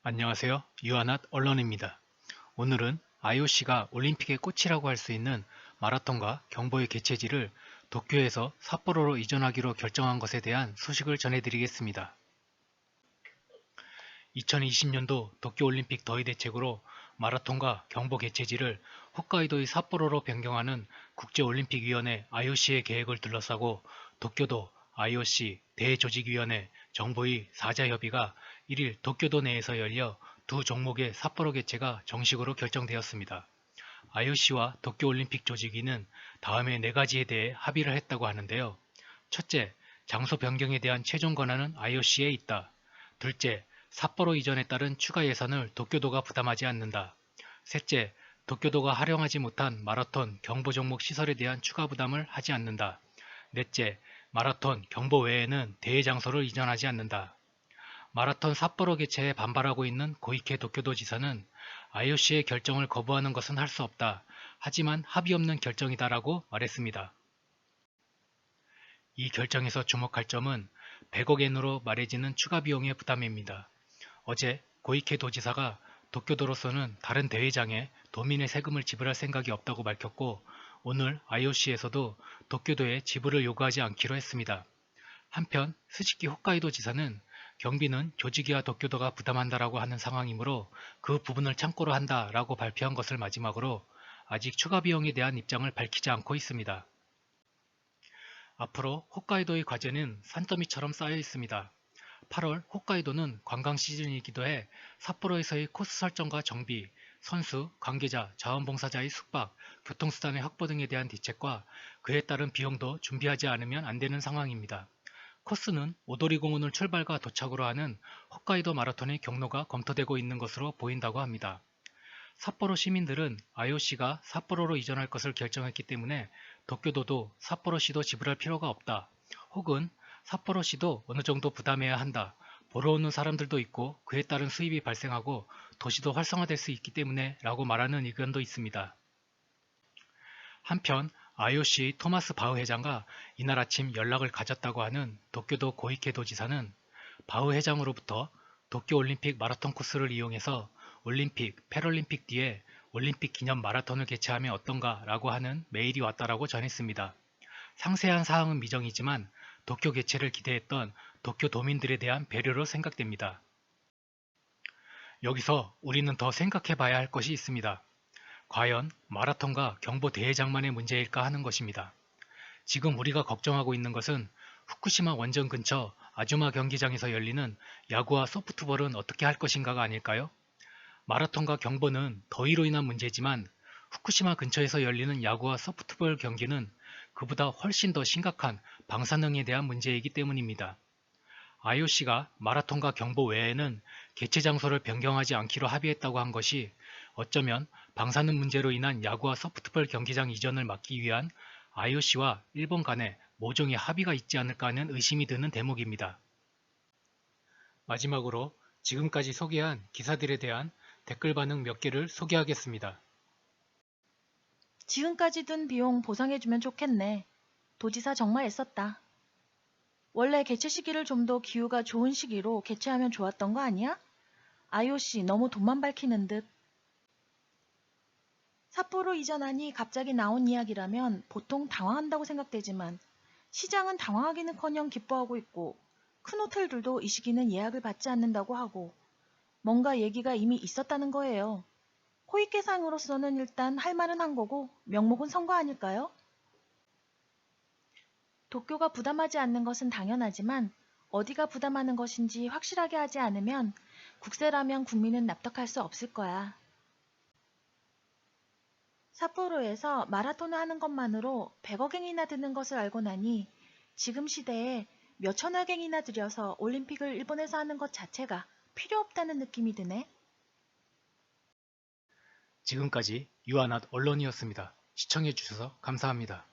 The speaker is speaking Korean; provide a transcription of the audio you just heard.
안녕하세요. 유아낫 언론입니다. 오늘은 IOC가 올림픽의 꽃이라고 할 수 있는 마라톤과 경보의 개최지를 도쿄에서 삿포로로 이전하기로 결정한 것에 대한 소식을 전해드리겠습니다. 2020년도 도쿄올림픽 더위대책으로 마라톤과 경보 개최지를 홋카이도의 삿포로로 변경하는 국제올림픽위원회 IOC의 계획을 둘러싸고 도쿄도 IOC 대조직위원회 정부의 4자 협의가 1일 도쿄도 내에서 열려 두 종목의 삿포로 개최가 정식으로 결정되었습니다. IOC와 도쿄올림픽 조직위는 다음에 4가지에 대해 합의를 했다고 하는데요. 첫째, 장소 변경에 대한 최종 권한은 IOC에 있다. 둘째, 삿포로 이전에 따른 추가 예산을 도쿄도가 부담하지 않는다. 셋째, 도쿄도가 활용하지 못한 마라톤, 경보 종목 시설에 대한 추가 부담을 하지 않는다. 넷째, 마라톤, 경보 외에는 대회 장소를 이전하지 않는다. 마라톤 삿포로 개최에 반발하고 있는 고이케 도쿄도 지사는 IOC의 결정을 거부하는 것은 할 수 없다. 하지만 합의 없는 결정이다라고 말했습니다. 이 결정에서 주목할 점은 100억 엔으로 말해지는 추가 비용의 부담입니다. 어제 고이케 도지사가 도쿄도로서는 다른 대회장에 도민의 세금을 지불할 생각이 없다고 밝혔고 오늘 IOC에서도 도쿄도에 지불을 요구하지 않기로 했습니다. 한편 스즈키 홋카이도 지사는 경비는 조직위와 도쿄도가 부담한다라고 하는 상황이므로 그 부분을 참고로 한다라고 발표한 것을 마지막으로 아직 추가 비용에 대한 입장을 밝히지 않고 있습니다. 앞으로 홋카이도의 과제는 산더미처럼 쌓여 있습니다. 8월 홋카이도는 관광 시즌이기도 해 삿포로에서의 코스 설정과 정비, 선수, 관계자, 자원봉사자의 숙박, 교통수단의 확보 등에 대한 대책과 그에 따른 비용도 준비하지 않으면 안 되는 상황입니다. 코스는 오도리공원을 출발과 도착으로 하는 홋카이도 마라톤의 경로가 검토되고 있는 것으로 보인다고 합니다. 삿포로 시민들은 IOC가 삿포로로 이전할 것을 결정했기 때문에 도쿄도도 삿포로시도 지불할 필요가 없다. 혹은 삿포로시도 어느 정도 부담해야 한다. 보러 오는 사람들도 있고 그에 따른 수입이 발생하고 도시도 활성화될 수 있기 때문에 라고 말하는 의견도 있습니다. 한편 IOC 토마스 바흐 회장과 이날 아침 연락을 가졌다고 하는 도쿄도 고이케 도지사는 바흐 회장으로부터 도쿄올림픽 마라톤 코스를 이용해서 올림픽, 패럴림픽 뒤에 올림픽 기념 마라톤을 개최하면 어떤가 라고 하는 메일이 왔다라고 전했습니다. 상세한 사항은 미정이지만 도쿄 개최를 기대했던 도쿄 도민들에 대한 배려로 생각됩니다. 여기서 우리는 더 생각해 봐야 할 것이 있습니다. 과연 마라톤과 경보 대회장만의 문제일까 하는 것입니다. 지금 우리가 걱정하고 있는 것은 후쿠시마 원전 근처 아주마 경기장에서 열리는 야구와 소프트볼은 어떻게 할 것인가가 아닐까요? 마라톤과 경보는 더위로 인한 문제지만 후쿠시마 근처에서 열리는 야구와 소프트볼 경기는 그보다 훨씬 더 심각한 방사능에 대한 문제이기 때문입니다. IOC가 마라톤과 경보 외에는 개최 장소를 변경하지 않기로 합의했다고 한 것이 어쩌면 방사능 문제로 인한 야구와 소프트볼 경기장 이전을 막기 위한 IOC와 일본 간의 모종의 합의가 있지 않을까 하는 의심이 드는 대목입니다. 마지막으로 지금까지 소개한 기사들에 대한 댓글 반응 몇 개를 소개하겠습니다. 지금까지 든 비용 보상해주면 좋겠네. 도지사 정말 애썼다. 원래 개최 시기를 좀 더 기후가 좋은 시기로 개최하면 좋았던 거 아니야? IOC 너무 돈만 밝히는 듯. 삿포로 이전하니 갑자기 나온 이야기라면 보통 당황한다고 생각되지만 시장은 당황하기는커녕 기뻐하고 있고 큰 호텔들도 이 시기는 예약을 받지 않는다고 하고 뭔가 얘기가 이미 있었다는 거예요. 코이케상으로서는 일단 할 말은 한 거고 명목은 선 거 아닐까요? 도쿄가 부담하지 않는 것은 당연하지만 어디가 부담하는 것인지 확실하게 하지 않으면 국세라면 국민은 납득할 수 없을 거야. 삿포로에서 마라톤을 하는 것만으로 100억엔이나 드는 것을 알고 나니 지금 시대에 몇천억엔이나 들여서 올림픽을 일본에서 하는 것 자체가 필요 없다는 느낌이 드네. 지금까지 유아낫 언론이었습니다. 시청해주셔서 감사합니다.